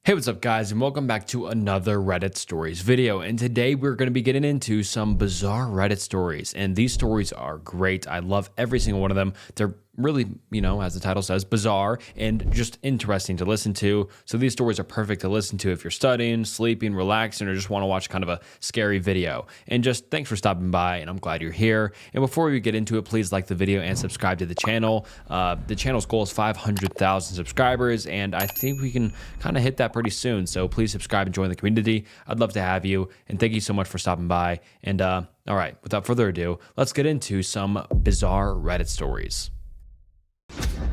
Hey, what's up guys, and welcome back to another Reddit Stories video. And today we're going to be getting into some bizarre Reddit stories. And these stories are great. I love every single one of them. They're really, as the title says, bizarre and just interesting to listen to. So these stories are perfect to listen to if you're studying, sleeping, relaxing, or just want to watch kind of a scary video. And just thanks for stopping by, and I'm glad you're here. And before we get into it, please like the video and subscribe to the channel. The channel's goal is 500,000 subscribers, and I think we can kind of hit that pretty soon. So please subscribe and join the community. I'd love to have you, and thank you so much for stopping by. And all right, without further ado, let's get into some bizarre Reddit stories.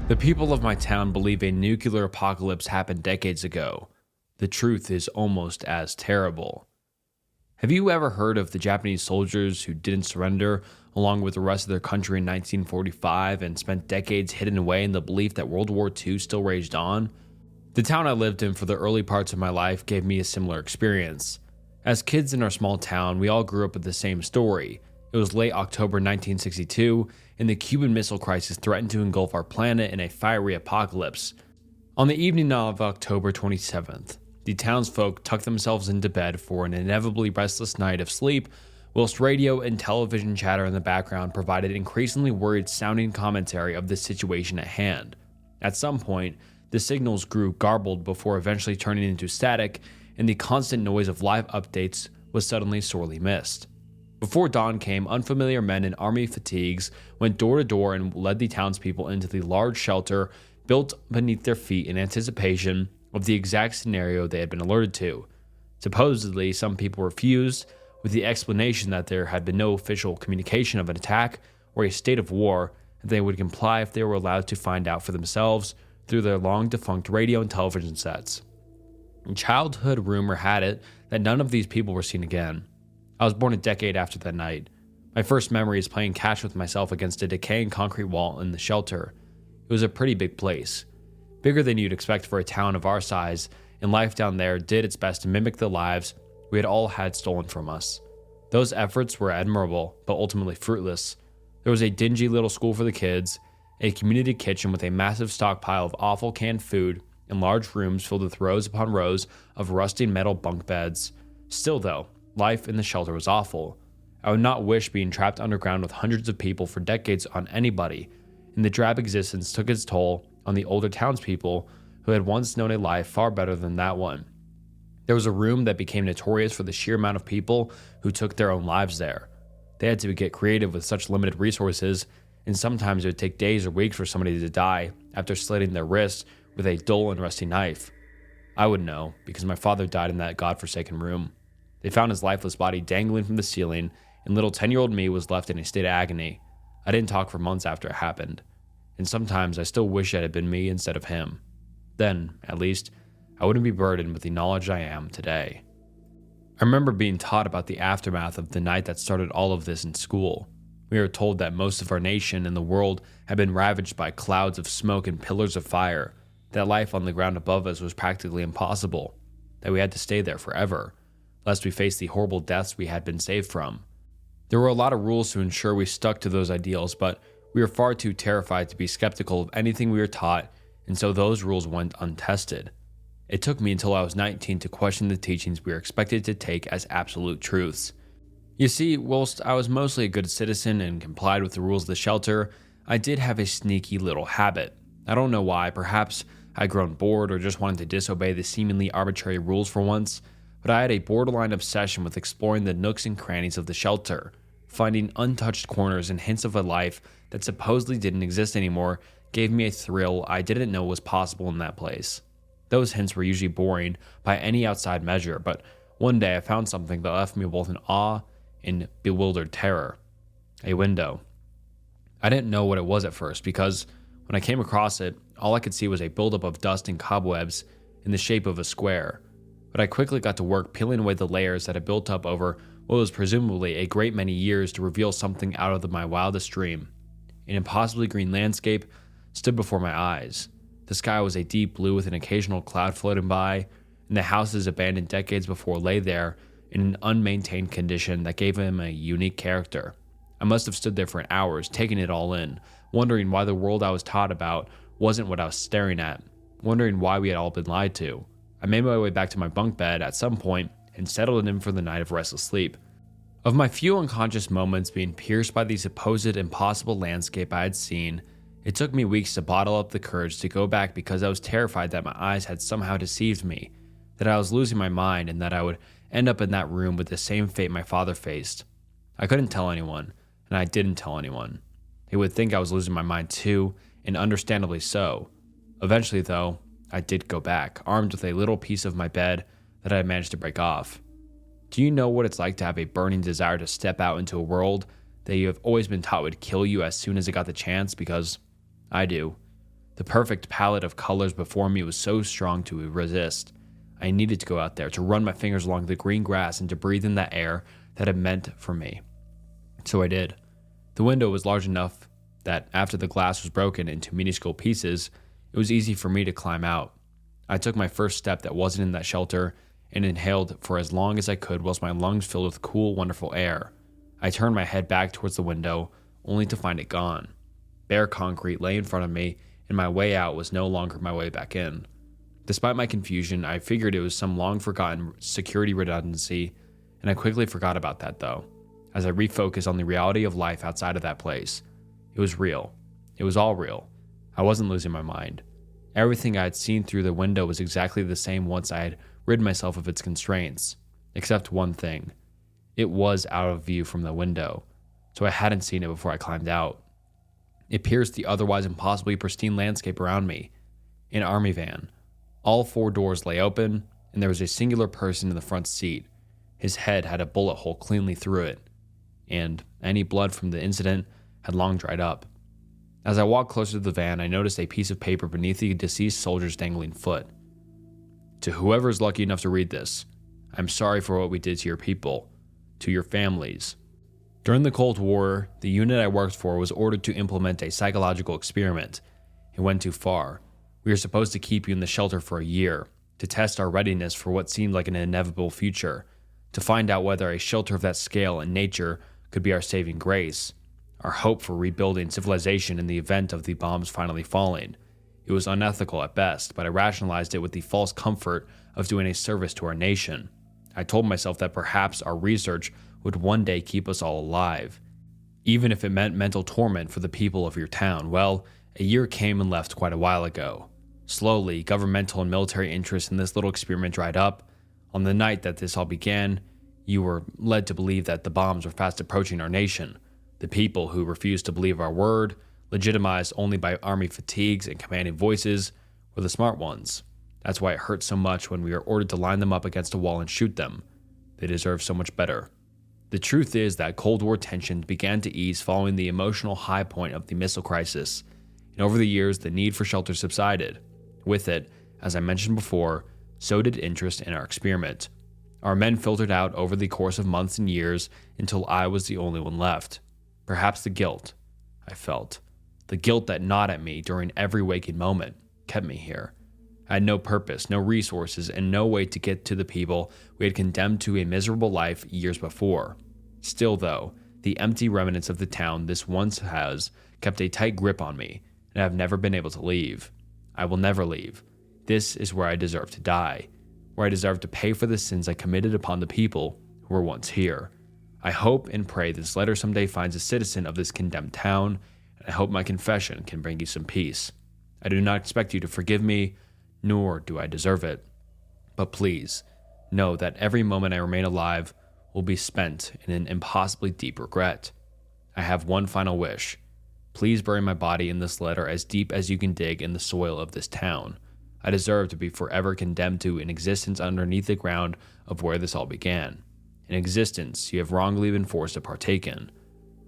The people of my town believe a nuclear apocalypse happened decades ago. The truth is almost as terrible. Have you ever heard of the Japanese soldiers who didn't surrender along with the rest of their country in 1945 and spent decades hidden away in the belief that World War II still raged on? The town I lived in for the early parts of my life gave me a similar experience. As kids in our small town, we all grew up with the same story. It was late October 1962, and the Cuban Missile Crisis threatened to engulf our planet in a fiery apocalypse. On the evening of October 27th, the townsfolk tucked themselves into bed for an inevitably restless night of sleep, whilst radio and television chatter in the background provided increasingly worried-sounding commentary of the situation at hand. At some point, the signals grew garbled before eventually turning into static, and the constant noise of live updates was suddenly sorely missed. Before dawn came, unfamiliar men in army fatigues went door to door and led the townspeople into the large shelter built beneath their feet in anticipation of the exact scenario they had been alerted to. Supposedly, some people refused, with the explanation that there had been no official communication of an attack or a state of war, and they would comply if they were allowed to find out for themselves through their long-defunct radio and television sets. Childhood rumor had it that none of these people were seen again. I was born a decade after that night. My first memory is playing catch with myself against a decaying concrete wall in the shelter. It was a pretty big place, bigger than you'd expect for a town of our size, and life down there did its best to mimic the lives we had all had stolen from us. Those efforts were admirable, but ultimately fruitless. There was a dingy little school for the kids, a community kitchen with a massive stockpile of awful canned food, and large rooms filled with rows upon rows of rusting metal bunk beds. Still though, life in the shelter was awful. I would not wish being trapped underground with hundreds of people for decades on anybody, and the drab existence took its toll on the older townspeople who had once known a life far better than that one. There was a room that became notorious for the sheer amount of people who took their own lives there. They had to get creative with such limited resources, and sometimes it would take days or weeks for somebody to die after slitting their wrist with a dull and rusty knife. I would know, because my father died in that godforsaken room. They found his lifeless body dangling from the ceiling, and little 10-year-old me was left in a state of agony. I didn't talk for months after it happened, and sometimes I still wish it had been me instead of him. Then, at least, I wouldn't be burdened with the knowledge I am today. I remember being taught about the aftermath of the night that started all of this in school. We were told that most of our nation and the world had been ravaged by clouds of smoke and pillars of fire, that life on the ground above us was practically impossible, that we had to stay there forever, lest we face the horrible deaths we had been saved from. There were a lot of rules to ensure we stuck to those ideals, but we were far too terrified to be skeptical of anything we were taught, and so those rules went untested. It took me until I was 19 to question the teachings we were expected to take as absolute truths. You see, whilst I was mostly a good citizen and complied with the rules of the shelter, I did have a sneaky little habit. I don't know why, perhaps I'd grown bored or just wanted to disobey the seemingly arbitrary rules for once, but I had a borderline obsession with exploring the nooks and crannies of the shelter. Finding untouched corners and hints of a life that supposedly didn't exist anymore gave me a thrill I didn't know was possible in that place. Those hints were usually boring by any outside measure, but one day I found something that left me both in awe and bewildered terror. A window. I didn't know what it was at first because when I came across it, all I could see was a buildup of dust and cobwebs in the shape of a square. But I quickly got to work peeling away the layers that had built up over what was presumably a great many years to reveal something out of my wildest dream. An impossibly green landscape stood before my eyes. The sky was a deep blue with an occasional cloud floating by, and the houses abandoned decades before lay there in an unmaintained condition that gave them a unique character. I must have stood there for hours, taking it all in, wondering why the world I was taught about wasn't what I was staring at, wondering why we had all been lied to. I made my way back to my bunk bed at some point and settled in for the night of restless sleep. Of my few unconscious moments being pierced by the supposed impossible landscape I had seen, it took me weeks to bottle up the courage to go back because I was terrified that my eyes had somehow deceived me, that I was losing my mind, and that I would end up in that room with the same fate my father faced. I couldn't tell anyone, and I didn't tell anyone. They would think I was losing my mind too, and understandably so. Eventually, though, I did go back, armed with a little piece of my bed that I had managed to break off. Do you know what it's like to have a burning desire to step out into a world that you have always been taught would kill you as soon as it got the chance? Because I do. The perfect palette of colors before me was so strong to resist. I needed to go out there, to run my fingers along the green grass and to breathe in that air that had meant for me. So I did. The window was large enough that after the glass was broken into minuscule pieces, it was easy for me to climb out. I took my first step that wasn't in that shelter and inhaled for as long as I could whilst my lungs filled with cool, wonderful air. I turned my head back towards the window, only to find it gone. Bare concrete lay in front of me, and my way out was no longer my way back in. Despite my confusion, I figured it was some long-forgotten security redundancy, and I quickly forgot about that, though, as I refocused on the reality of life outside of that place. It was real. It was all real. I wasn't losing my mind. Everything I had seen through the window was exactly the same once I had rid myself of its constraints, except one thing. It was out of view from the window, so I hadn't seen it before I climbed out. It pierced the otherwise impossibly pristine landscape around me. An army van. All 4 doors lay open, and there was a singular person in the front seat. His head had a bullet hole cleanly through it, and any blood from the incident had long dried up. As I walked closer to the van, I noticed a piece of paper beneath the deceased soldier's dangling foot. To whoever is lucky enough to read this, I'm sorry for what we did to your people, to your families. During the Cold War, the unit I worked for was ordered to implement a psychological experiment. It went too far. We were supposed to keep you in the shelter for a year, to test our readiness for what seemed like an inevitable future, to find out whether a shelter of that scale and nature could be our saving grace, our hope for rebuilding civilization in the event of the bombs finally falling. It was unethical at best, but I rationalized it with the false comfort of doing a service to our nation. I told myself that perhaps our research would one day keep us all alive, even if it meant mental torment for the people of your town. Well, a year came and left quite a while ago. Slowly, governmental and military interest in this little experiment dried up. On the night that this all began, you were led to believe that the bombs were fast approaching our nation. The people who refused to believe our word, legitimized only by army fatigues and commanding voices, were the smart ones. That's why it hurt so much when we were ordered to line them up against a wall and shoot them. They deserve so much better. The truth is that Cold War tensions began to ease following the emotional high point of the missile crisis, and over the years the need for shelter subsided. With it, as I mentioned before, so did interest in our experiment. Our men filtered out over the course of months and years until I was the only one left. Perhaps the guilt I felt, the guilt that gnawed at me during every waking moment, kept me here. I had no purpose, no resources, and no way to get to the people we had condemned to a miserable life years before. Still, though, the empty remnants of the town this once has kept a tight grip on me, and I have never been able to leave. I will never leave. This is where I deserve to die, where I deserve to pay for the sins I committed upon the people who were once here. I hope and pray this letter someday finds a citizen of this condemned town, and I hope my confession can bring you some peace. I do not expect you to forgive me, nor do I deserve it. But please, know that every moment I remain alive will be spent in an impossibly deep regret. I have one final wish. Please bury my body in this letter as deep as you can dig in the soil of this town. I deserve to be forever condemned to an existence underneath the ground of where this all began. An existence you have wrongly been forced to partake in.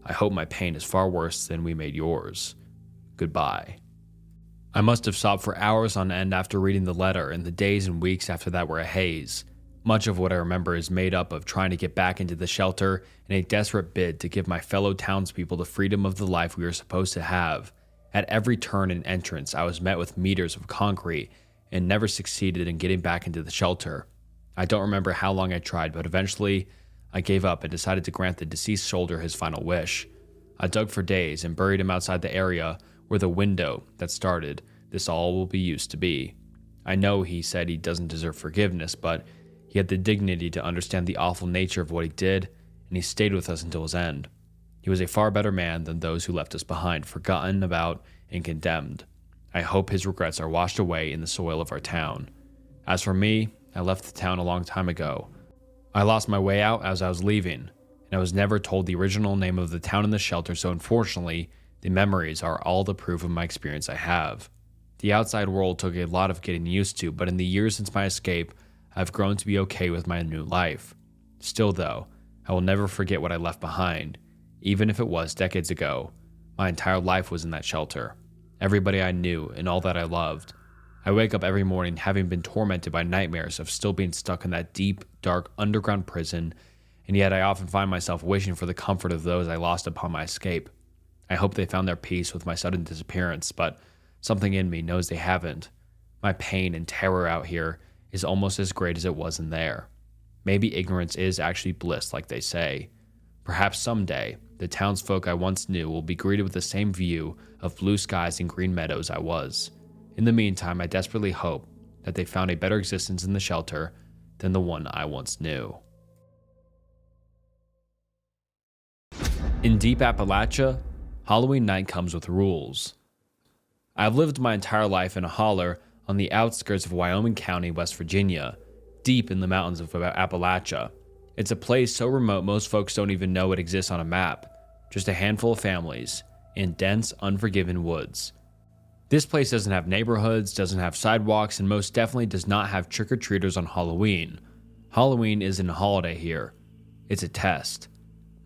I hope my pain is far worse than we made yours. Goodbye. I must have sobbed for hours on end after reading the letter, and the days and weeks after that were a haze. Much of what I remember is made up of trying to get back into the shelter in a desperate bid to give my fellow townspeople the freedom of the life we were supposed to have. At every turn and entrance, I was met with meters of concrete and never succeeded in getting back into the shelter. I don't remember how long I tried, but eventually I gave up and decided to grant the deceased soldier his final wish. I dug for days and buried him outside the area where the window that started this all will be used to be. I know he said he doesn't deserve forgiveness, but he had the dignity to understand the awful nature of what he did, and he stayed with us until his end. He was a far better man than those who left us behind, forgotten about and condemned. I hope his regrets are washed away in the soil of our town. As for me, I left the town a long time ago. I lost my way out as I was leaving, and I was never told the original name of the town in the shelter, so unfortunately, the memories are all the proof of my experience I have. The outside world took a lot of getting used to, but in the years since my escape, I've grown to be okay with my new life. Still though, I will never forget what I left behind, even if it was decades ago. My entire life was in that shelter. Everybody I knew and all that I loved. I wake up every morning having been tormented by nightmares of still being stuck in that deep, dark underground prison, and yet I often find myself wishing for the comfort of those I lost upon my escape. I hope they found their peace with my sudden disappearance, but something in me knows they haven't. My pain and terror out here is almost as great as it was in there. Maybe ignorance is actually bliss, like they say. Perhaps someday, the townsfolk I once knew will be greeted with the same view of blue skies and green meadows I was. In the meantime, I desperately hope that they found a better existence in the shelter than the one I once knew. In deep Appalachia, Halloween night comes with rules. I've lived my entire life in a holler on the outskirts of Wyoming County, West Virginia, deep in the mountains of Appalachia. It's a place so remote most folks don't even know it exists on a map, just a handful of families in dense, unforgiving woods. This place doesn't have neighborhoods, doesn't have sidewalks, and most definitely does not have trick-or-treaters on Halloween. Halloween isn't a holiday here. It's a test.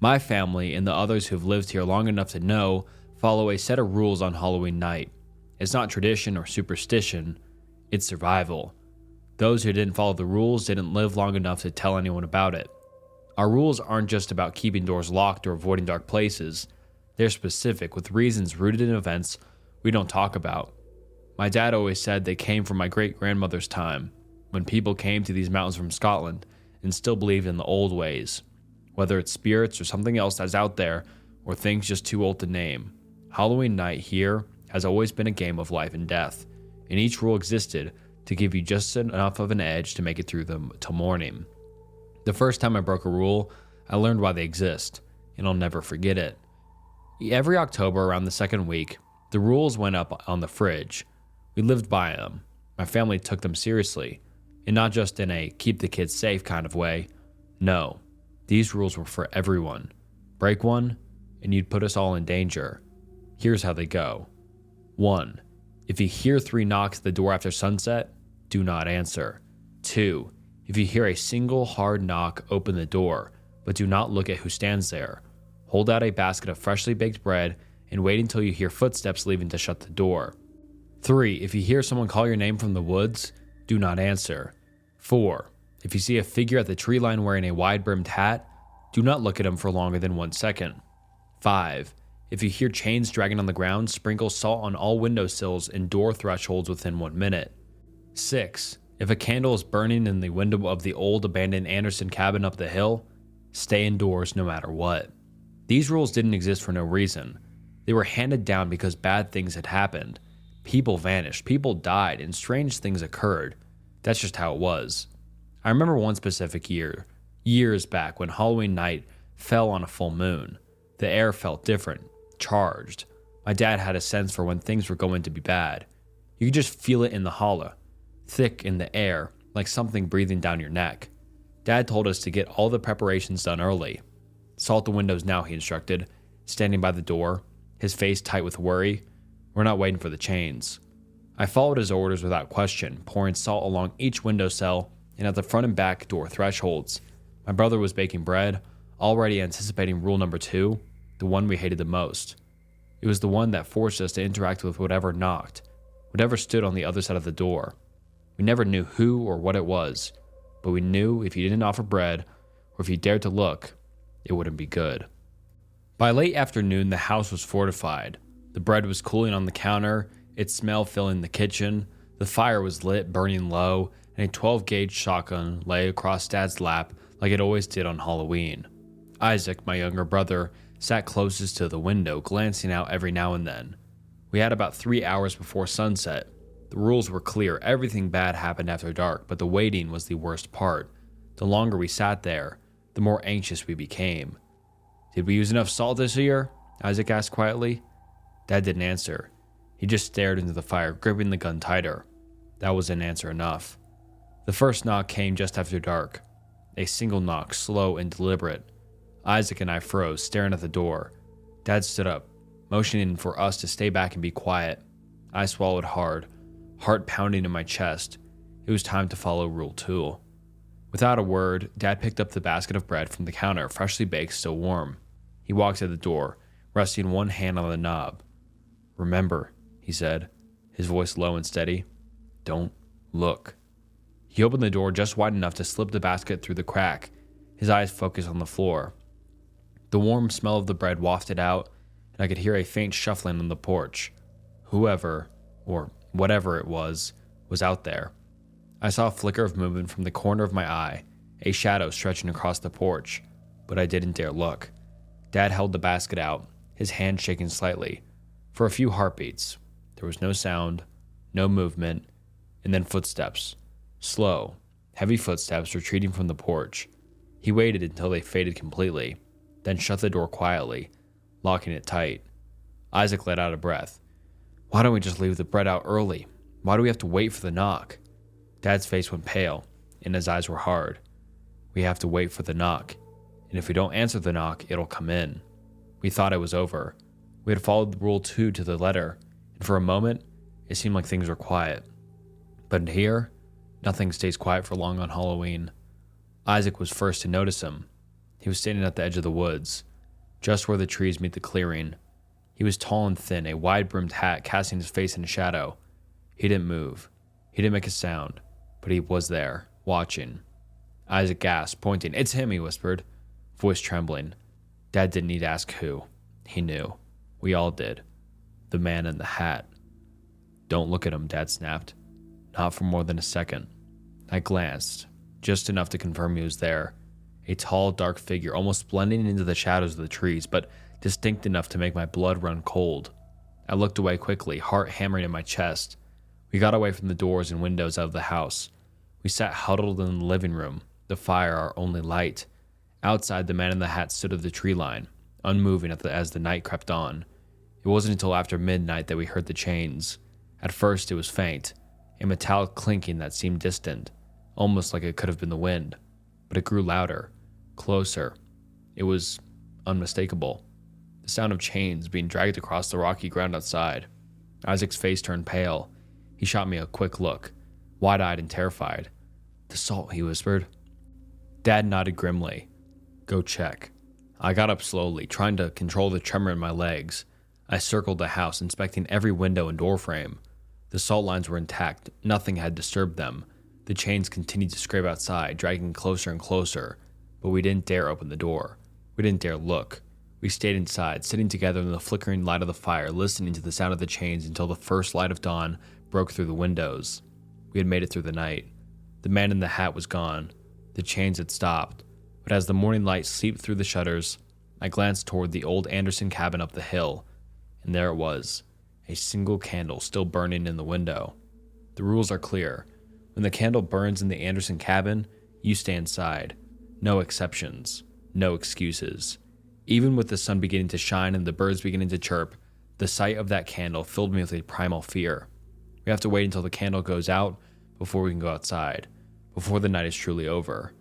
My family and the others who've lived here long enough to know follow a set of rules on Halloween night. It's not tradition or superstition, it's survival. Those who didn't follow the rules didn't live long enough to tell anyone about it. Our rules aren't just about keeping doors locked or avoiding dark places. They're specific, with reasons rooted in events we don't talk about. My dad always said they came from my great-grandmother's time, when people came to these mountains from Scotland and still believed in the old ways. Whether it's spirits or something else that's out there, or things just too old to name, Halloween night here has always been a game of life and death, and each rule existed to give you just enough of an edge to make it through them till morning. The first time I broke a rule, I learned why they exist, and I'll never forget it. Every October around the second week, the rules went up on the fridge. We lived by them. My family took them seriously, and not just in a keep the kids safe kind of way. No, these rules were for everyone. Break one, and you'd put us all in danger. Here's how they go. 1. If you hear 3 knocks at the door after sunset, do not answer. 2. If you hear a single hard knock, open the door, but do not look at who stands there. Hold out a basket of freshly baked bread and wait until you hear footsteps leaving to shut the door. 3. If you hear someone call your name from the woods, do not answer. 4. If you see a figure at the tree line wearing a wide-brimmed hat, do not look at him for longer than 1 second. 5. If you hear chains dragging on the ground, sprinkle salt on all windowsills and door thresholds within 1 minute. 6. If a candle is burning in the window of the old abandoned Anderson cabin up the hill, stay indoors no matter what. These rules didn't exist for no reason. They were handed down because bad things had happened. People vanished, people died, and strange things occurred. That's just how it was. I remember one specific year, years back, when Halloween night fell on a full moon. The air felt different, charged. My dad had a sense for when things were going to be bad. You could just feel it in the hollow, thick in the air, like something breathing down your neck. Dad told us to get all the preparations done early. Salt the windows now, he instructed, standing by the door, his face tight with worry. We're not waiting for the chains. I followed his orders without question, pouring salt along each windowsill and at the front and back door thresholds. My brother was baking bread, already anticipating rule number 2, the one we hated the most. It was the one that forced us to interact with whatever knocked, whatever stood on the other side of the door. We never knew who or what it was, but we knew if you didn't offer bread, or if you dared to look, it wouldn't be good. By late afternoon, the house was fortified. The bread was cooling on the counter, its smell filling the kitchen, the fire was lit, burning low, and a 12-gauge shotgun lay across Dad's lap like it always did on Halloween. Isaac, my younger brother, sat closest to the window, glancing out every now and then. We had about 3 hours before sunset. The rules were clear. Everything bad happened after dark, but the waiting was the worst part. The longer we sat there, the more anxious we became. Did we use enough salt this year? Isaac asked quietly. Dad didn't answer. He just stared into the fire, gripping the gun tighter. That was an answer enough. The first knock came just after dark. A single knock, slow and deliberate. Isaac and I froze, staring at the door. Dad stood up, motioning for us to stay back and be quiet. I swallowed hard, heart pounding in my chest. It was time to follow Rule 2. Without a word, Dad picked up the basket of bread from the counter, freshly baked, still warm. He walked to the door, resting one hand on the knob. Remember, he said, his voice low and steady. Don't look. He opened the door just wide enough to slip the basket through the crack, his eyes focused on the floor. The warm smell of the bread wafted out, and I could hear a faint shuffling on the porch. Whoever, or whatever it was out there. I saw a flicker of movement from the corner of my eye, a shadow stretching across the porch, but I didn't dare look. Dad held the basket out, his hand shaking slightly. For a few heartbeats, there was no sound, no movement, and then footsteps. Slow, heavy footsteps retreating from the porch. He waited until they faded completely, then shut the door quietly, locking it tight. Isaac let out a breath. Why don't we just leave the bread out early? Why do we have to wait for the knock? Dad's face went pale, and his eyes were hard. We have to wait for the knock, and if we don't answer the knock, it'll come in. We thought it was over. We had followed Rule 2 to the letter, and for a moment, it seemed like things were quiet. But here, nothing stays quiet for long on Halloween. Isaac was first to notice him. He was standing at the edge of the woods, just where the trees meet the clearing. He was tall and thin, a wide-brimmed hat casting his face in shadow. He didn't move. He didn't make a sound, but he was there, watching. Isaac gasped, pointing. It's him, he whispered, voice trembling. Dad didn't need to ask who. He knew. We all did. The man in the hat. Don't look at him, Dad snapped. Not for more than a second. I glanced, just enough to confirm he was there. A tall, dark figure, almost blending into the shadows of the trees, but distinct enough to make my blood run cold. I looked away quickly, heart hammering in my chest. We got away from the doors and windows of the house. We sat huddled in the living room, the fire our only light. Outside, the man in the hat stood at the tree line, unmoving as the night crept on. It wasn't until after midnight that we heard the chains. At first, it was faint, a metallic clinking that seemed distant, almost like it could have been the wind. But it grew louder, closer. It was unmistakable. The sound of chains being dragged across the rocky ground outside. Isaac's face turned pale. He shot me a quick look, wide-eyed and terrified. The salt, he whispered. Dad nodded grimly. Go check. I got up slowly, trying to control the tremor in my legs. I circled the house, inspecting every window and door frame. The salt lines were intact. Nothing had disturbed them. The chains continued to scrape outside, dragging closer and closer. But we didn't dare open the door. We didn't dare look. We stayed inside, sitting together in the flickering light of the fire, listening to the sound of the chains until the first light of dawn broke through the windows. We had made it through the night. The man in the hat was gone. The chains had stopped. But as the morning light seeped through the shutters, I glanced toward the old Anderson cabin up the hill, and there it was, a single candle still burning in the window. The rules are clear. When the candle burns in the Anderson cabin, you stay inside. No exceptions. No excuses. Even with the sun beginning to shine and the birds beginning to chirp, the sight of that candle filled me with a primal fear. We have to wait until the candle goes out before we can go outside, before the night is truly over.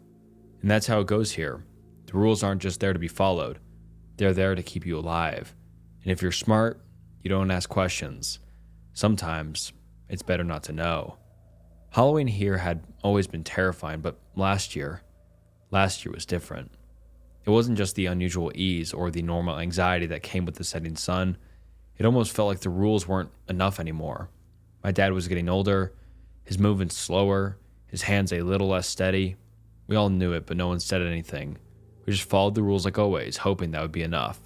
And that's how it goes here. The rules aren't just there to be followed. They're there to keep you alive. And if you're smart, you don't ask questions. Sometimes, it's better not to know. Halloween here had always been terrifying, but last year was different. It wasn't just the unusual ease or the normal anxiety that came with the setting sun. It almost felt like the rules weren't enough anymore. My dad was getting older, his movements slower, his hands a little less steady. We all knew it, but no one said anything. We just followed the rules like always, hoping that would be enough.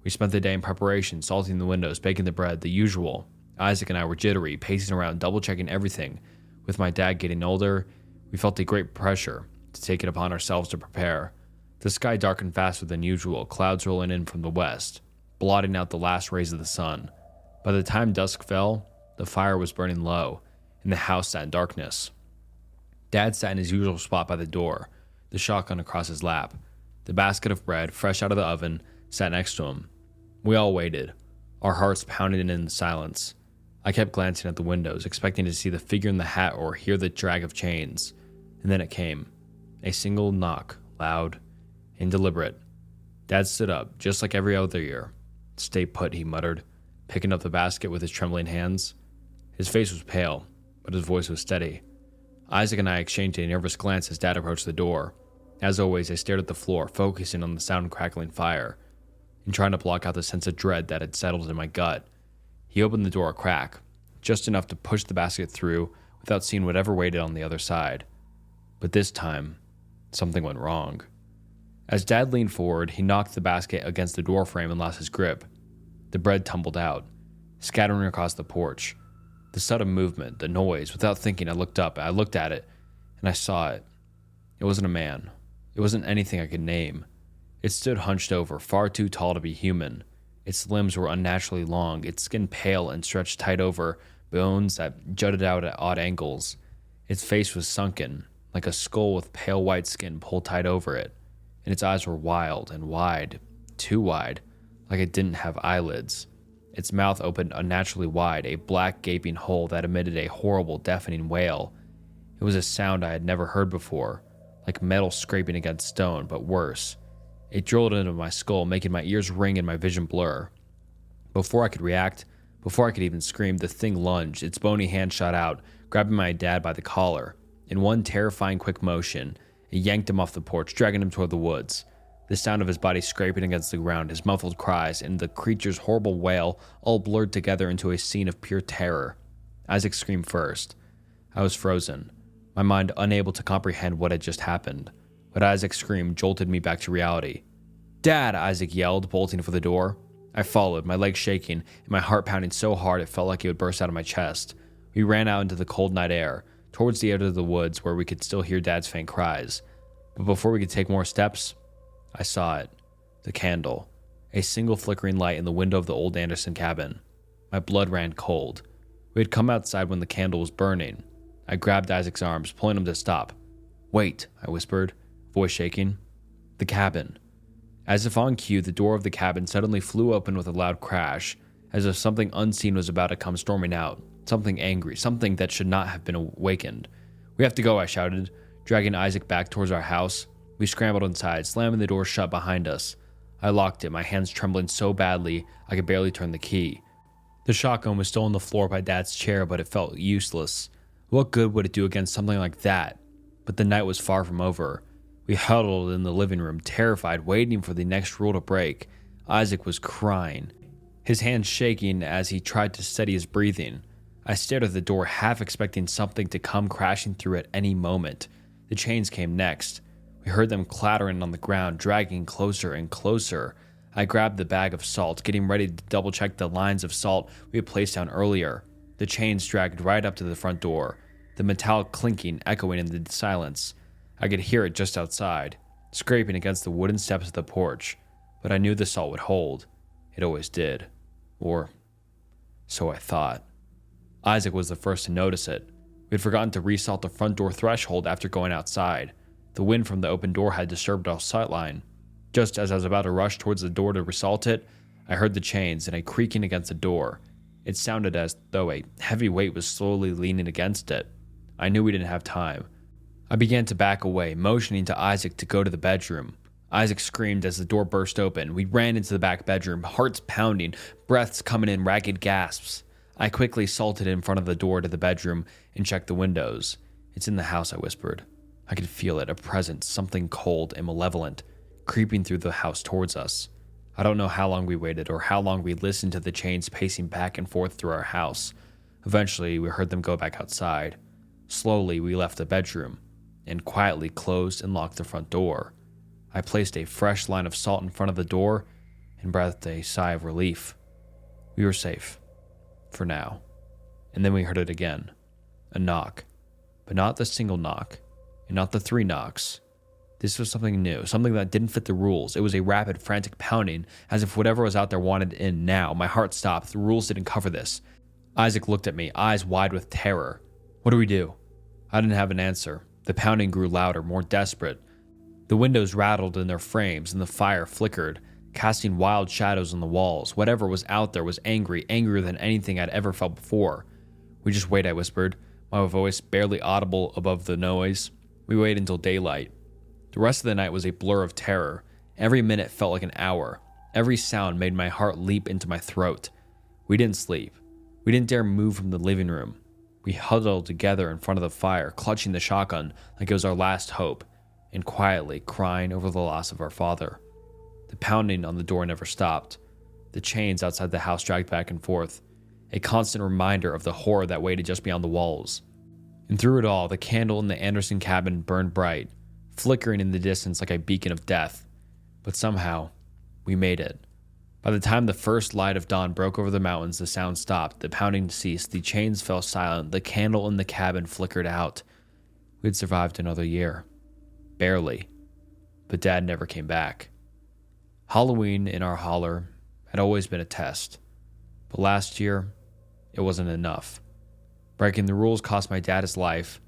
We spent the day in preparation, salting the windows, baking the bread, the usual. Isaac and I were jittery, pacing around, double-checking everything. With my dad getting older, we felt a great pressure to take it upon ourselves to prepare. The sky darkened faster than usual, clouds rolling in from the west, blotting out the last rays of the sun. By the time dusk fell, the fire was burning low, and the house sat in darkness. Dad sat in his usual spot by the door, the shotgun across his lap. The basket of bread, fresh out of the oven, sat next to him. We all waited, our hearts pounding in the silence. I kept glancing at the windows, expecting to see the figure in the hat or hear the drag of chains. And then it came. A single knock, loud and deliberate. Dad stood up, just like every other year. "Stay put," he muttered, picking up the basket with his trembling hands. His face was pale, but his voice was steady. Isaac and I exchanged a nervous glance as Dad approached the door. As always, I stared at the floor, focusing on the sound of crackling fire, and trying to block out the sense of dread that had settled in my gut. He opened the door a crack, just enough to push the basket through without seeing whatever waited on the other side. But this time, something went wrong. As Dad leaned forward, he knocked the basket against the door frame and lost his grip. The bread tumbled out, scattering across the porch. The sudden movement, the noise, without thinking, I looked up, I looked at it, and I saw it. It wasn't a man. It wasn't anything I could name. It stood hunched over, far too tall to be human. Its limbs were unnaturally long, its skin pale and stretched tight over bones that jutted out at odd angles. Its face was sunken, like a skull with pale white skin pulled tight over it, and its eyes were wild and wide, too wide, like it didn't have eyelids. Its mouth opened unnaturally wide, a black gaping hole that emitted a horrible, deafening wail. It was a sound I had never heard before, like metal scraping against stone, but worse. It drilled into my skull, making my ears ring and my vision blur. Before I could react, before I could even scream, the thing lunged, its bony hand shot out, grabbing my dad by the collar. In one terrifying quick motion, it yanked him off the porch, dragging him toward the woods. The sound of his body scraping against the ground, his muffled cries, and the creature's horrible wail all blurred together into a scene of pure terror. Isaac screamed first. I was frozen, my mind unable to comprehend what had just happened. But Isaac's scream jolted me back to reality. "Dad!" Isaac yelled, bolting for the door. I followed, my legs shaking, and my heart pounding so hard it felt like it would burst out of my chest. We ran out into the cold night air, towards the edge of the woods where we could still hear Dad's faint cries. But before we could take more steps, I saw it. The candle. A single flickering light in the window of the old Anderson cabin. My blood ran cold. We had come outside when the candle was burning. I grabbed Isaac's arms, pulling him to stop. "Wait," I whispered, voice shaking. The cabin. As if on cue, the door of the cabin suddenly flew open with a loud crash, as if something unseen was about to come storming out. Something angry, something that should not have been awakened. "We have to go," I shouted, dragging Isaac back towards our house. We scrambled inside, slamming the door shut behind us. I locked it, my hands trembling so badly I could barely turn the key. The shotgun was still on the floor by Dad's chair, but it felt useless. What good would it do against something like that? But the night was far from over. We huddled in the living room, terrified, waiting for the next rule to break. Isaac was crying, his hands shaking as he tried to steady his breathing. I stared at the door, half expecting something to come crashing through at any moment. The chains came next. We heard them clattering on the ground, dragging closer and closer. I grabbed the bag of salt, getting ready to double-check the lines of salt we had placed down earlier. The chains dragged right up to the front door, the metallic clinking echoing in the silence. I could hear it just outside, scraping against the wooden steps of the porch, but I knew the salt would hold. It always did. Or so I thought. Isaac was the first to notice it. We had forgotten to resalt the front door threshold after going outside. The wind from the open door had disturbed our sightline. Just as I was about to rush towards the door to resalt it, I heard the chains and a creaking against the door. It sounded as though a heavy weight was slowly leaning against it. I knew we didn't have time. I began to back away, motioning to Isaac to go to the bedroom. Isaac screamed as the door burst open. We ran into the back bedroom, hearts pounding, breaths coming in ragged gasps. I quickly salted in front of the door to the bedroom and checked the windows. "It's in the house," I whispered. I could feel it, a presence, something cold and malevolent, creeping through the house towards us. I don't know how long we waited or how long we listened to the chains pacing back and forth through our house. Eventually, we heard them go back outside. Slowly, we left the bedroom and quietly closed and locked the front door. I placed a fresh line of salt in front of the door and breathed a sigh of relief. We were safe. For now. And then we heard it again. A knock. But not the single knock. And not the 3 knocks. This was something new, something that didn't fit the rules. It was a rapid, frantic pounding, as if whatever was out there wanted in now. My heart stopped. The rules didn't cover this. Isaac looked at me, eyes wide with terror. What do we do? I didn't have an answer. The pounding grew louder, more desperate. The windows rattled in their frames and the fire flickered, casting wild shadows on the walls. Whatever was out there was angry, angrier than anything I'd ever felt before. We just wait, I whispered, my voice barely audible above the noise. We wait until daylight. The rest of the night was a blur of terror. Every minute felt like an hour. Every sound made my heart leap into my throat. We didn't sleep. We didn't dare move from the living room. We huddled together in front of the fire, clutching the shotgun like it was our last hope, and quietly crying over the loss of our father. The pounding on the door never stopped. The chains outside the house dragged back and forth, a constant reminder of the horror that waited just beyond the walls. And through it all, the candle in the Anderson cabin burned bright, flickering in the distance like a beacon of death. But somehow, we made it. By the time the first light of dawn broke over the mountains, the sound stopped, the pounding ceased, the chains fell silent, the candle in the cabin flickered out. We had survived another year. Barely. But Dad never came back. Halloween in our holler had always been a test. But last year, it wasn't enough. Breaking the rules cost my dad his life,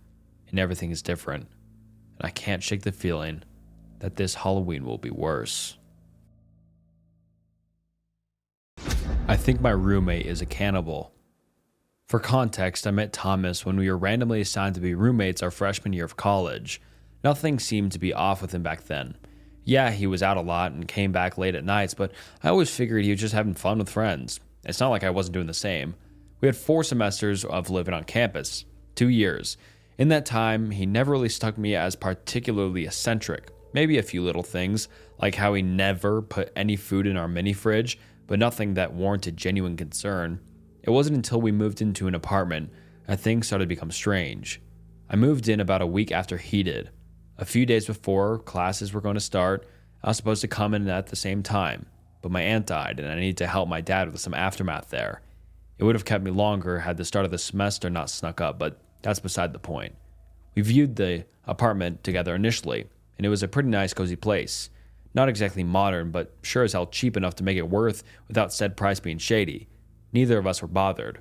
and everything is different. And I can't shake the feeling that this Halloween will be worse. I think my roommate is a cannibal. For context, I met Thomas when we were randomly assigned to be roommates our freshman year of college. Nothing seemed to be off with him back then. Yeah, he was out a lot and came back late at nights, but I always figured he was just having fun with friends. It's not like I wasn't doing the same. We had 4 semesters of living on campus, 2 years. In that time, he never really struck me as particularly eccentric. Maybe a few little things, like how he never put any food in our mini fridge, but nothing that warranted genuine concern. It wasn't until we moved into an apartment that things started to become strange. I moved in about a week after he did. A few days before classes were going to start, I was supposed to come in at the same time, but my aunt died and I needed to help my dad with some aftermath there. It would have kept me longer had the start of the semester not snuck up, but that's beside the point. We viewed the apartment together initially, and it was a pretty nice, cozy place. Not exactly modern, but sure as hell cheap enough to make it worth without said price being shady. Neither of us were bothered.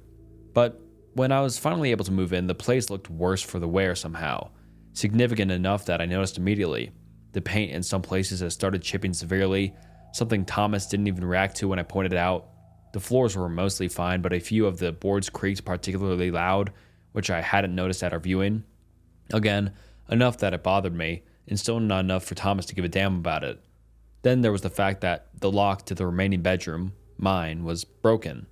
But when I was finally able to move in, the place looked worse for the wear somehow. Significant enough that I noticed immediately. The paint in some places had started chipping severely, something Thomas didn't even react to when I pointed it out. The floors were mostly fine, but a few of the boards creaked particularly loud, which I hadn't noticed at our viewing. Again, enough that it bothered me, and still not enough for Thomas to give a damn about it. Then there was the fact that the lock to the remaining bedroom, mine, was broken.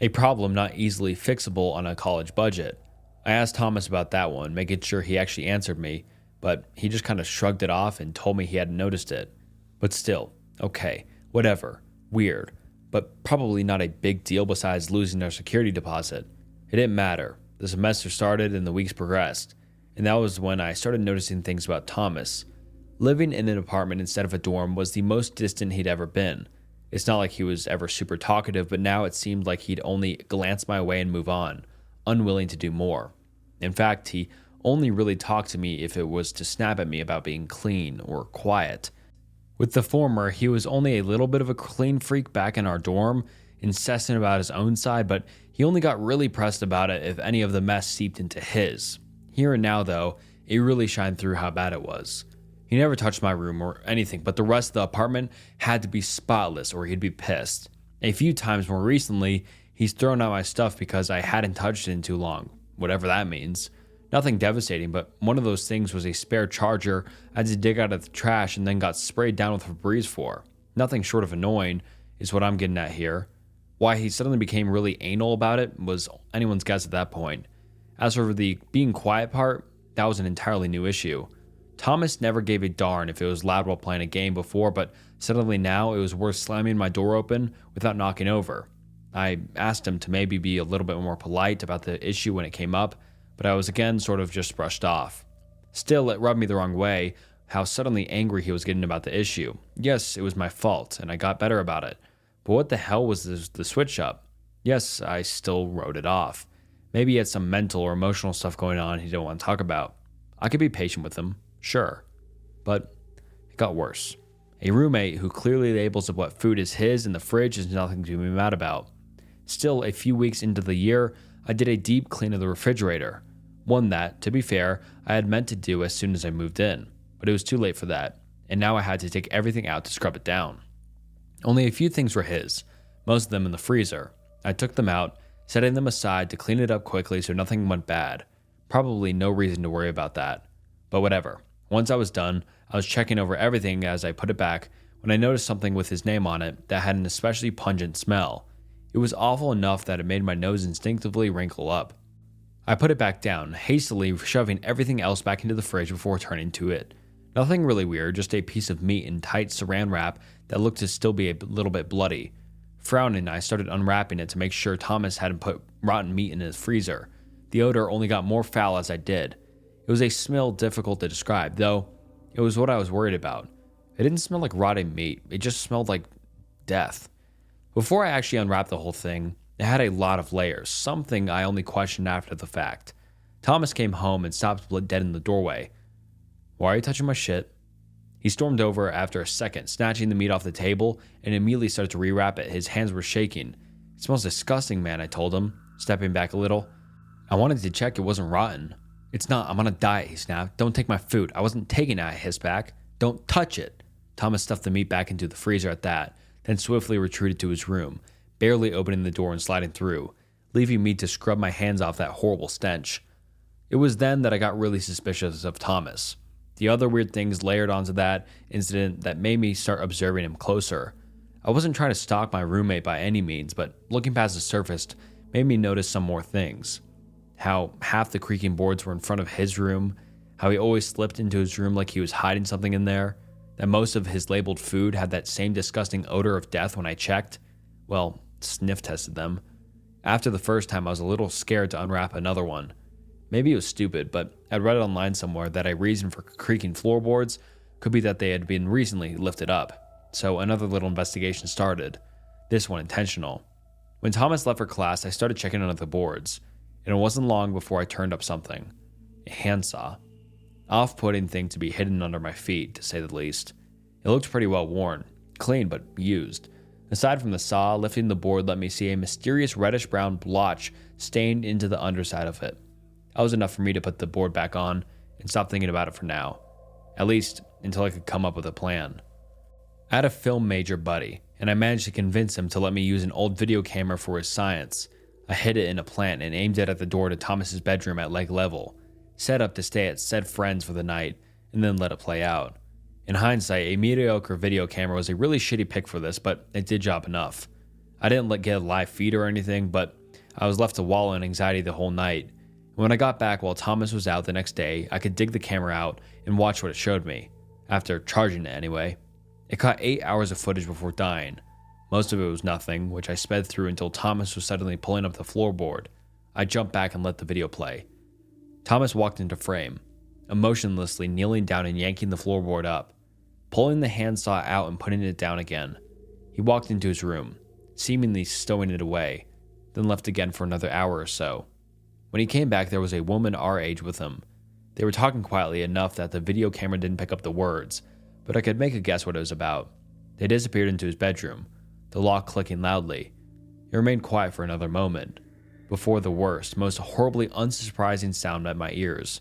A problem not easily fixable on a college budget. I asked Thomas about that one, making sure he actually answered me, but he just kind of shrugged it off and told me he hadn't noticed it. But still, okay, whatever, weird, but probably not a big deal besides losing our security deposit. It didn't matter. The semester started and the weeks progressed, and that was when I started noticing things about Thomas. Living in an apartment instead of a dorm was the most distant he'd ever been. It's not like he was ever super talkative, but now it seemed like he'd only glance my way and move on, unwilling to do more. In fact, he only really talked to me if it was to snap at me about being clean or quiet. With the former, he was only a little bit of a clean freak back in our dorm, incessant about his own side, but he only got really pressed about it if any of the mess seeped into his. Here and now, though, it really shined through how bad it was. He never touched my room or anything, but the rest of the apartment had to be spotless or he'd be pissed. A few times more recently, he's thrown out my stuff because I hadn't touched it in too long, whatever that means. Nothing devastating, but one of those things was a spare charger I had to dig out of the trash and then got sprayed down with Febreze for. Nothing short of annoying is what I'm getting at here. Why he suddenly became really anal about it was anyone's guess at that point. As for the being quiet part, that was an entirely new issue. Thomas never gave a darn if it was loud while playing a game before, but suddenly now it was worth slamming my door open without knocking over. I asked him to maybe be a little bit more polite about the issue when it came up, but I was again sort of just brushed off. Still, it rubbed me the wrong way how suddenly angry he was getting about the issue. Yes, it was my fault, and I got better about it. But what the hell was the switch up? Yes, I still wrote it off. Maybe he had some mental or emotional stuff going on he didn't want to talk about. I could be patient with him. Sure. But it got worse. A roommate who clearly labels what food is his in the fridge is nothing to be mad about. Still, a few weeks into the year, I did a deep clean of the refrigerator. One that, to be fair, I had meant to do as soon as I moved in, but it was too late for that, and now I had to take everything out to scrub it down. Only a few things were his, most of them in the freezer. I took them out, setting them aside to clean it up quickly so nothing went bad. Probably no reason to worry about that. But whatever. Once I was done, I was checking over everything as I put it back when I noticed something with his name on it that had an especially pungent smell. It was awful enough that it made my nose instinctively wrinkle up. I put it back down, hastily shoving everything else back into the fridge before turning to it. Nothing really weird, just a piece of meat in tight saran wrap that looked to still be a little bit bloody. Frowning, I started unwrapping it to make sure Thomas hadn't put rotten meat in his freezer. The odor only got more foul as I did. It was a smell difficult to describe, though it was what I was worried about. It didn't smell like rotting meat, it just smelled like death. Before I actually unwrapped the whole thing, it had a lot of layers, something I only questioned after the fact. Thomas came home and stopped dead in the doorway. "Why are you touching my shit?" He stormed over after a second, snatching the meat off the table, and immediately started to rewrap it. His hands were shaking. "It smells disgusting, man," I told him, stepping back a little. "I wanted to check it wasn't rotten." "It's not, I'm on a diet," he snapped. "Don't take my food." "I wasn't taking it," I hissed back. "Don't touch it." Thomas stuffed the meat back into the freezer at that, then swiftly retreated to his room, barely opening the door and sliding through, leaving me to scrub my hands off that horrible stench. It was then that I got really suspicious of Thomas. The other weird things layered onto that incident that made me start observing him closer. I wasn't trying to stalk my roommate by any means, but looking past the surface made me notice some more things. How half the creaking boards were in front of his room, how he always slipped into his room like he was hiding something in there, that most of his labeled food had that same disgusting odor of death when I checked. Well, sniff tested them. After the first time, I was a little scared to unwrap another one. Maybe it was stupid, but I'd read it online somewhere that a reason for creaking floorboards could be that they had been recently lifted up. So another little investigation started, this one intentional. When Thomas left for class, I started checking under the boards, and it wasn't long before I turned up something. A handsaw. Off-putting thing to be hidden under my feet, to say the least. It looked pretty well worn, clean but used. Aside from the saw, lifting the board let me see a mysterious reddish-brown blotch stained into the underside of it. That was enough for me to put the board back on and stop thinking about it for now. At least, until I could come up with a plan. I had a film major buddy, and I managed to convince him to let me use an old video camera for his science. I hid it in a plant and aimed it at the door to Thomas's bedroom at leg level, set up to stay at said friends for the night, and then let it play out. In hindsight, a mediocre video camera was a really shitty pick for this, but it did job enough. I didn't get a live feed or anything, but I was left to wallow in anxiety the whole night. When I got back while Thomas was out the next day, I could dig the camera out and watch what it showed me, after charging it anyway. It caught 8 hours of footage before dying. Most of it was nothing, which I sped through until Thomas was suddenly pulling up the floorboard. I jumped back and let the video play. Thomas walked into frame, emotionlessly kneeling down and yanking the floorboard up, pulling the handsaw out and putting it down again. He walked into his room, seemingly stowing it away, then left again for another hour or so. When he came back, there was a woman our age with him. They were talking quietly enough that the video camera didn't pick up the words, but I could make a guess what it was about. They disappeared into his bedroom, the lock clicking loudly. It remained quiet for another moment, before the worst, most horribly unsurprising sound met my ears.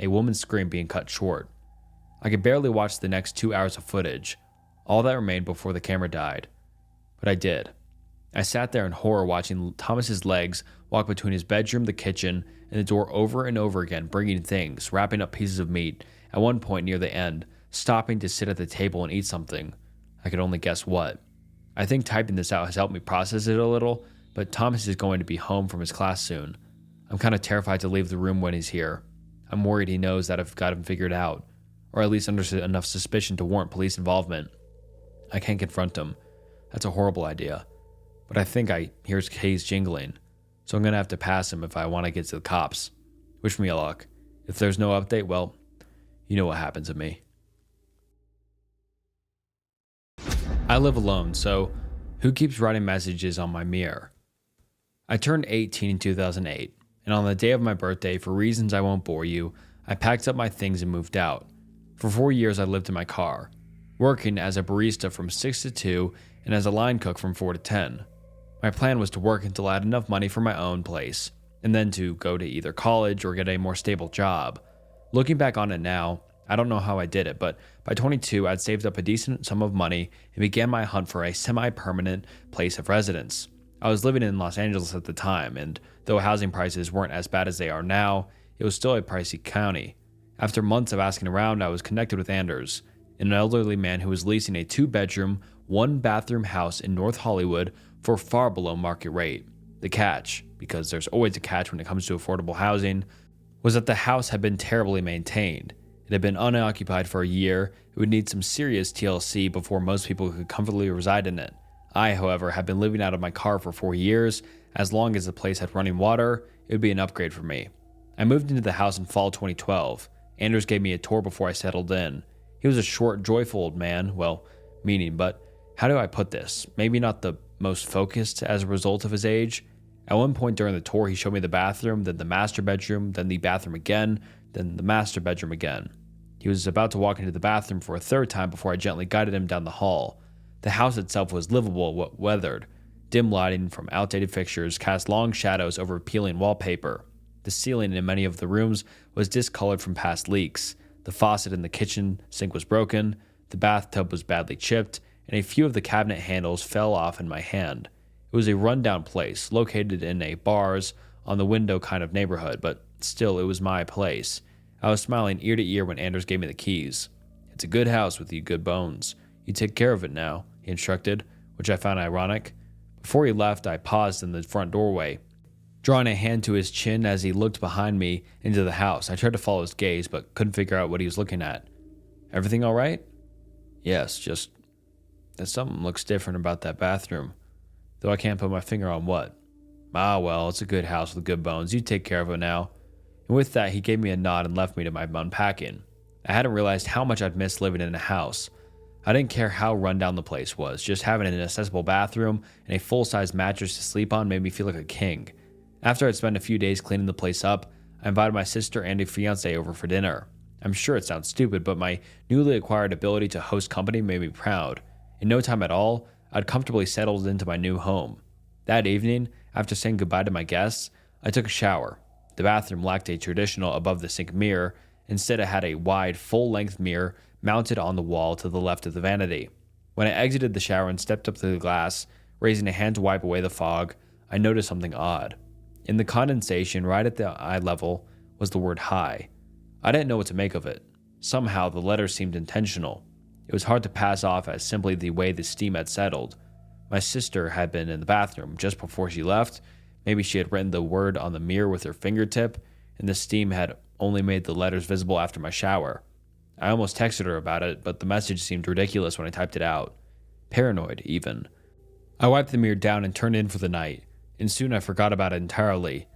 A woman's scream being cut short. I could barely watch the next 2 hours of footage, all that remained before the camera died. But I did. I sat there in horror watching Thomas's legs walk between his bedroom, the kitchen, and the door over and over again, bringing things, wrapping up pieces of meat, at one point near the end, stopping to sit at the table and eat something. I could only guess what. I think typing this out has helped me process it a little, but Thomas is going to be home from his class soon. I'm kind of terrified to leave the room when he's here. I'm worried he knows that I've got him figured out, or at least under enough suspicion to warrant police involvement. I can't confront him. That's a horrible idea. But I think I hear his keys jingling, so I'm going to have to pass him if I want to get to the cops. Wish me luck. If there's no update, well, you know what happens to me. I live alone, so who keeps writing messages on my mirror? I turned 18 in 2008, and on the day of my birthday, for reasons I won't bore you, I packed up my things and moved out. For 4 years, I lived in my car, working as a barista from 6 to 2 and as a line cook from 4 to 10. My plan was to work until I had enough money for my own place, and then to go to either college or get a more stable job. Looking back on it now, I don't know how I did it, but by 22, I'd saved up a decent sum of money and began my hunt for a semi-permanent place of residence. I was living in Los Angeles at the time, and though housing prices weren't as bad as they are now, it was still a pricey county. After months of asking around, I was connected with Anders, an elderly man who was leasing a 2-bedroom, 1-bathroom house in North Hollywood for far below market rate. The catch, because there's always a catch when it comes to affordable housing, was that the house had been terribly maintained. It had been unoccupied for a year. It would need some serious TLC before most people could comfortably reside in it. I, however, had been living out of my car for 4 years. As long as the place had running water, it would be an upgrade for me. I moved into the house in fall 2012. Anders gave me a tour before I settled in. He was a short, joyful old man, well, meaning, but how do I put this? Maybe not the most focused as a result of his age. At one point during the tour, he showed me the bathroom, then the master bedroom, then the bathroom again, then the master bedroom again. He was about to walk into the bathroom for a third time before I gently guided him down the hall. The house itself was livable but weathered. Dim lighting from outdated fixtures cast long shadows over peeling wallpaper. The ceiling in many of the rooms was discolored from past leaks. The faucet in the kitchen sink was broken, the bathtub was badly chipped, and a few of the cabinet handles fell off in my hand. It was a rundown place, located in a bars on the window kind of neighborhood, but still it was my place. I was smiling ear to ear when Anders gave me the keys. "It's a good house with you good bones. You take care of it now," he instructed, which I found ironic. Before he left, I paused in the front doorway, drawing a hand to his chin as he looked behind me into the house. I tried to follow his gaze, but couldn't figure out what he was looking at. "Everything all right?" "Yes, just that something looks different about that bathroom, though I can't put my finger on what." "Ah, well, it's a good house with good bones. You take care of it now." And with that, he gave me a nod and left me to my unpacking. I hadn't realized how much I'd missed living in a house. I didn't care how rundown the place was. Just having an accessible bathroom and a full-size mattress to sleep on made me feel like a king. After I'd spent a few days cleaning the place up, I invited my sister and a fiance over for dinner. I'm sure it sounds stupid, but my newly acquired ability to host company made me proud. In no time at all, I'd comfortably settled into my new home. That evening, after saying goodbye to my guests, I took a shower. The bathroom lacked a traditional above-the-sink mirror. Instead, it had a wide, full-length mirror mounted on the wall to the left of the vanity. When I exited the shower and stepped up to the glass, raising a hand to wipe away the fog, I noticed something odd. In the condensation right at the eye level was the word "hi." I didn't know what to make of it. Somehow, the letter seemed intentional. It was hard to pass off as simply the way the steam had settled. My sister had been in the bathroom just before she left. Maybe she had written the word on the mirror with her fingertip, and the steam had only made the letters visible after my shower. I almost texted her about it, but the message seemed ridiculous when I typed it out. Paranoid, even. I wiped the mirror down and turned in for the night, and soon I forgot about it entirely.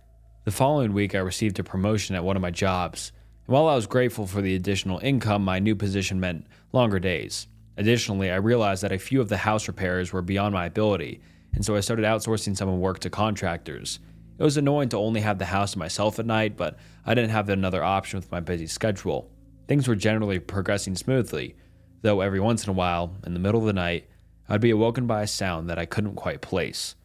The following week, I received a promotion at one of my jobs, and while I was grateful for the additional income, my new position meant longer days. Additionally, I realized that a few of the house repairs were beyond my ability, and so I started outsourcing some of work to contractors. It was annoying to only have the house to myself at night, but I didn't have another option with my busy schedule. Things were generally progressing smoothly, though every once in a while, in the middle of the night, I'd be awoken by a sound that I couldn't quite place.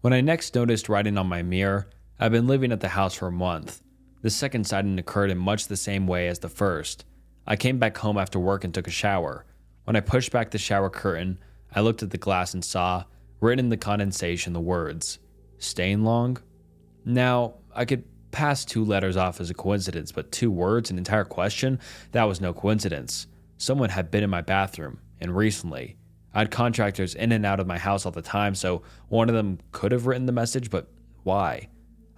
When I next noticed writing on my mirror, I'd been living at the house for a month. The second sighting occurred in much the same way as the first. I came back home after work and took a shower. When I pushed back the shower curtain, I looked at the glass and saw, written in the condensation, the words, "Staying long?" Now, I could pass 2 letters off as a coincidence, but 2 words, an entire question, that was no coincidence. Someone had been in my bathroom, and recently. I had contractors in and out of my house all the time, so one of them could have written the message, but why?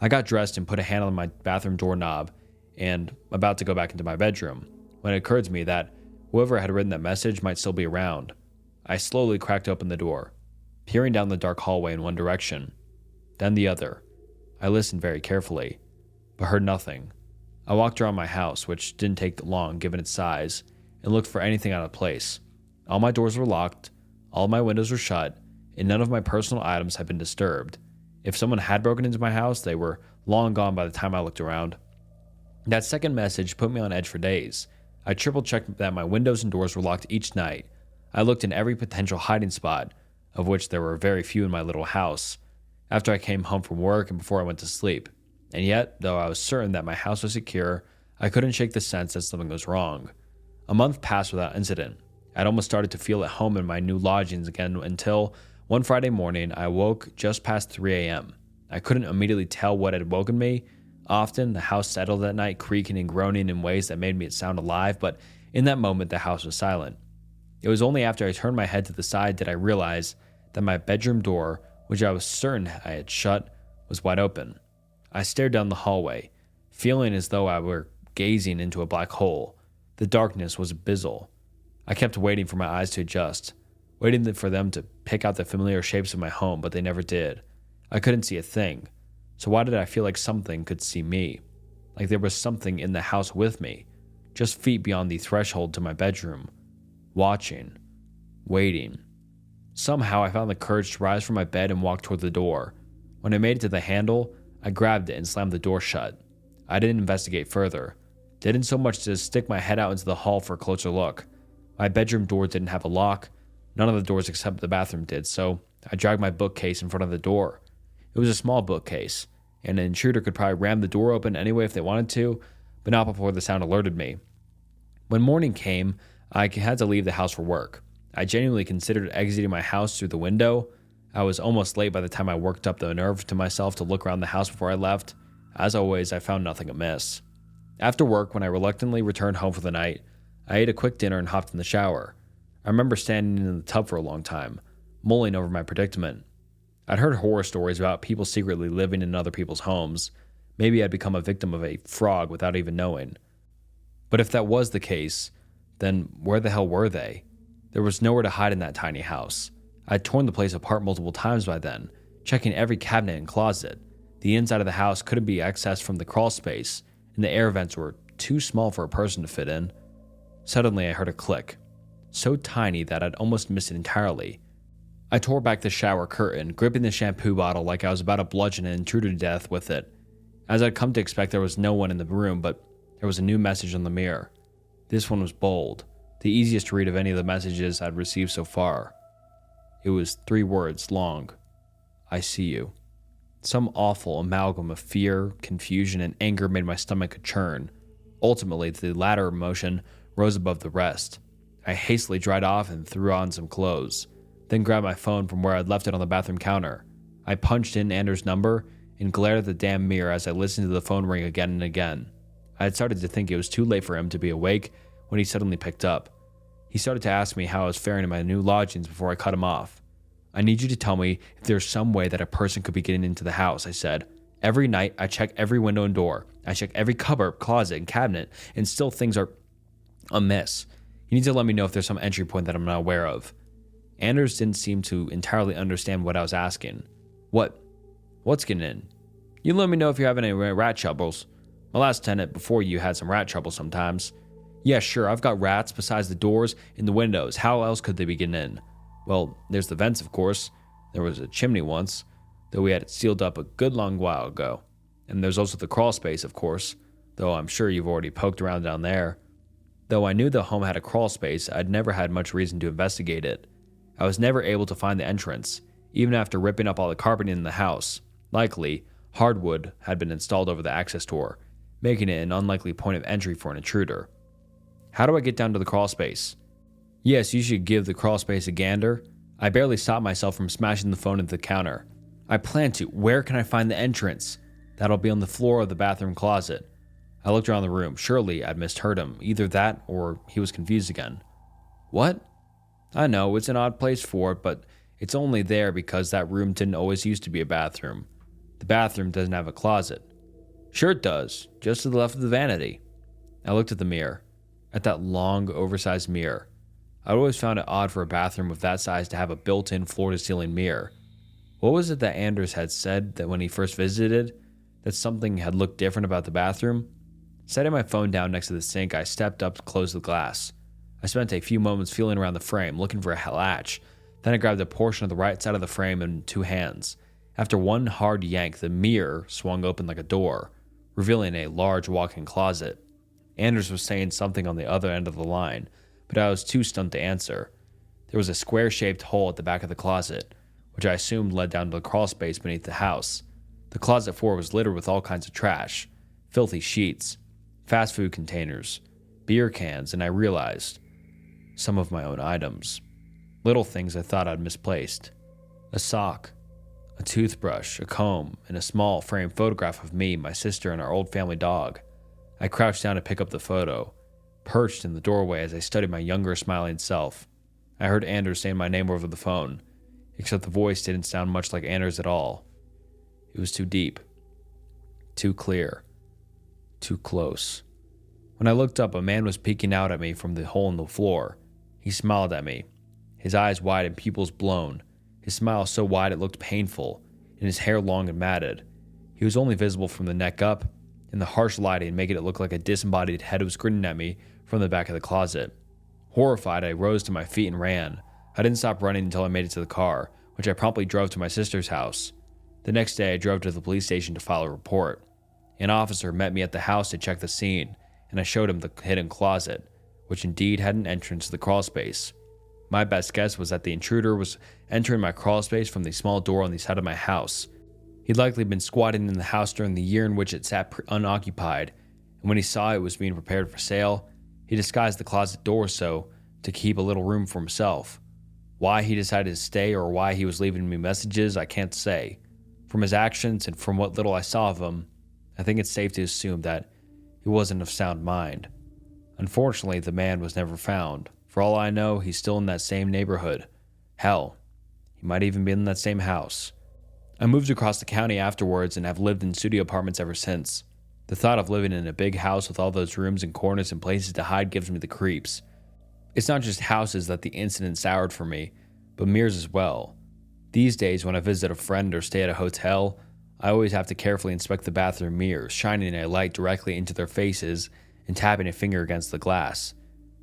I got dressed and put a hand on my bathroom doorknob, and about to go back into my bedroom, when it occurred to me that whoever had written that message might still be around. I slowly cracked open the door, peering down the dark hallway in one direction, then the other. I listened very carefully, but heard nothing. I walked around my house, which didn't take long given its size, and looked for anything out of place. All my doors were locked, all my windows were shut, and none of my personal items had been disturbed. If someone had broken into my house, they were long gone by the time I looked around. That second message put me on edge for days. I triple-checked that my windows and doors were locked each night. I looked in every potential hiding spot, of which there were very few in my little house, after I came home from work and before I went to sleep. And yet, though I was certain that my house was secure, I couldn't shake the sense that something was wrong. A month passed without incident. I'd almost started to feel at home in my new lodgings again until one Friday morning I woke just past 3 a.m. I couldn't immediately tell what had woken me. Often, the house settled at night, creaking and groaning in ways that made me sound alive, but in that moment, the house was silent. It was only after I turned my head to the side that I realized that my bedroom door, which I was certain I had shut, was wide open. I stared down the hallway, feeling as though I were gazing into a black hole. The darkness was abyssal. I kept waiting for my eyes to adjust, waiting for them to pick out the familiar shapes of my home, but they never did. I couldn't see a thing. So why did I feel like something could see me? Like there was something in the house with me, just feet beyond the threshold to my bedroom, watching, waiting. Somehow I found the courage to rise from my bed and walk toward the door. When I made it to the handle, I grabbed it and slammed the door shut. I didn't investigate further. Didn't so much as stick my head out into the hall for a closer look. My bedroom door didn't have a lock. None of the doors except the bathroom did, so I dragged my bookcase in front of the door. It was a small bookcase, and an intruder could probably ram the door open anyway if they wanted to, but not before the sound alerted me. When morning came, I had to leave the house for work. I genuinely considered exiting my house through the window. I was almost late by the time I worked up the nerve to myself to look around the house before I left. As always, I found nothing amiss. After work, when I reluctantly returned home for the night, I ate a quick dinner and hopped in the shower. I remember standing in the tub for a long time, mulling over my predicament. I'd heard horror stories about people secretly living in other people's homes. Maybe I'd become a victim of a frog without even knowing. But if that was the case, then where the hell were they? There was nowhere to hide in that tiny house. I'd torn the place apart multiple times by then, checking every cabinet and closet. The inside of the house couldn't be accessed from the crawl space, and the air vents were too small for a person to fit in. Suddenly, I heard a click, so tiny that I'd almost missed it entirely. I tore back the shower curtain, gripping the shampoo bottle like I was about to bludgeon an intruder to death with it. As I'd come to expect, there was no one in the room, but there was a new message on the mirror. This one was bold, the easiest to read of any of the messages I'd received so far. It was 3 words long. I see you. Some awful amalgam of fear, confusion, and anger made my stomach churn. Ultimately, the latter emotion rose above the rest. I hastily dried off and threw on some clothes, then grabbed my phone from where I'd left it on the bathroom counter. I punched in Anders' number and glared at the damn mirror as I listened to the phone ring again and again. I had started to think it was too late for him to be awake when he suddenly picked up. He started to ask me how I was faring in my new lodgings before I cut him off. I need you to tell me if there's some way that a person could be getting into the house, I said. Every night, I check every window and door. I check every cupboard, closet, and cabinet, and still things are amiss. You need to let me know if there's some entry point that I'm not aware of. Anders didn't seem to entirely understand what I was asking. What's getting in? You let me know if you're having any rat troubles. My last tenant before you had some rat trouble sometimes. Yeah, sure, I've got rats besides the doors and the windows. How else could they be getting in? Well, there's the vents, of course. There was a chimney once, though we had it sealed up a good long while ago. And there's also the crawl space, of course, though I'm sure you've already poked around down there. Though I knew the home had a crawl space, I'd never had much reason to investigate it. I was never able to find the entrance, even after ripping up all the carpeting in the house. Likely, hardwood had been installed over the access door, making it an unlikely point of entry for an intruder. How do I get down to the crawl space? Yes, you should give the crawl space a gander. I barely stopped myself from smashing the phone into the counter. I plan to. Where can I find the entrance? That'll be on the floor of the bathroom closet. I looked around the room. Surely I'd misheard him. Either that or he was confused again. What? I know, it's an odd place for it, but it's only there because that room didn't always used to be a bathroom. The bathroom doesn't have a closet. Sure it does, just to the left of the vanity. I looked at the mirror, at that long, oversized mirror. I'd always found it odd for a bathroom of that size to have a built-in floor-to-ceiling mirror. What was it that Anders had said that when he first visited, that something had looked different about the bathroom? Setting my phone down next to the sink, I stepped up to close the glass. I spent a few moments feeling around the frame, looking for a latch. Then I grabbed a portion of the right side of the frame in 2 hands. After one hard yank, the mirror swung open like a door, revealing a large walk-in closet. Anders was saying something on the other end of the line, but I was too stunned to answer. There was a square-shaped hole at the back of the closet, which I assumed led down to the crawl space beneath the house. The closet floor was littered with all kinds of trash, filthy sheets, fast food containers, beer cans, and I realized some of my own items. Little things I thought I'd misplaced. A sock, a toothbrush, a comb, and a small framed photograph of me, my sister, and our old family dog. I crouched down to pick up the photo, perched in the doorway as I studied my younger, smiling self. I heard Anders saying my name over the phone, except the voice didn't sound much like Anders at all. It was too deep, too clear, too close. When I looked up, a man was peeking out at me from the hole in the floor. He smiled at me, his eyes wide and pupils blown, his smile so wide it looked painful, and his hair long and matted. He was only visible from the neck up, and the harsh lighting making it look like a disembodied head was grinning at me from the back of the closet. Horrified, I rose to my feet and ran. I didn't stop running until I made it to the car, which I promptly drove to my sister's house. The next day, I drove to the police station to file a report. An officer met me at the house to check the scene, and I showed him the hidden closet, which indeed had an entrance to the crawlspace. My best guess was that the intruder was entering my crawlspace from the small door on the side of my house. He'd likely been squatting in the house during the year in which it sat unoccupied, and when he saw it was being prepared for sale, he disguised the closet door so to keep a little room for himself. Why he decided to stay or why he was leaving me messages, I can't say. From his actions and from what little I saw of him, I think it's safe to assume that he wasn't of sound mind. Unfortunately, the man was never found. For all I know, he's still in that same neighborhood. Hell, he might even be in that same house. I moved across the county afterwards and have lived in studio apartments ever since. The thought of living in a big house with all those rooms and corners and places to hide gives me the creeps. It's not just houses that the incident soured for me, but mirrors as well. These days, when I visit a friend or stay at a hotel, I always have to carefully inspect the bathroom mirrors, shining a light directly into their faces and tapping a finger against the glass.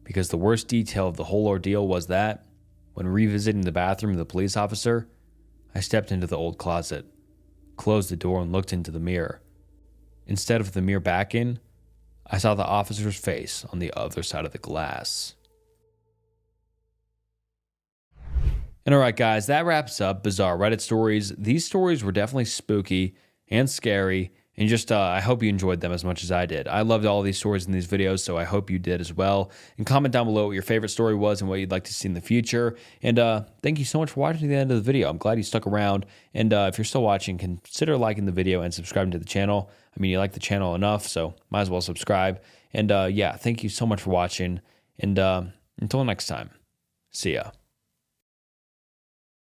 Because the worst detail of the whole ordeal was that, when revisiting the bathroom of the police officer, I stepped into the old closet, closed the door, and looked into the mirror. Instead of the mirror backing, I saw the officer's face on the other side of the glass. And alright guys, that wraps up Bizarre Reddit Stories. These stories were definitely spooky and scary, and just I hope you enjoyed them as much as I did. I loved all these stories in these videos, so I hope you did as well. And comment down below what your favorite story was and what you'd like to see in the future. And thank you so much for watching to the end of the video. I'm glad you stuck around. And if you're still watching, consider liking the video and subscribing to the channel. I mean, you like the channel enough, so might as well subscribe. And yeah, thank you so much for watching. And until next time, see ya.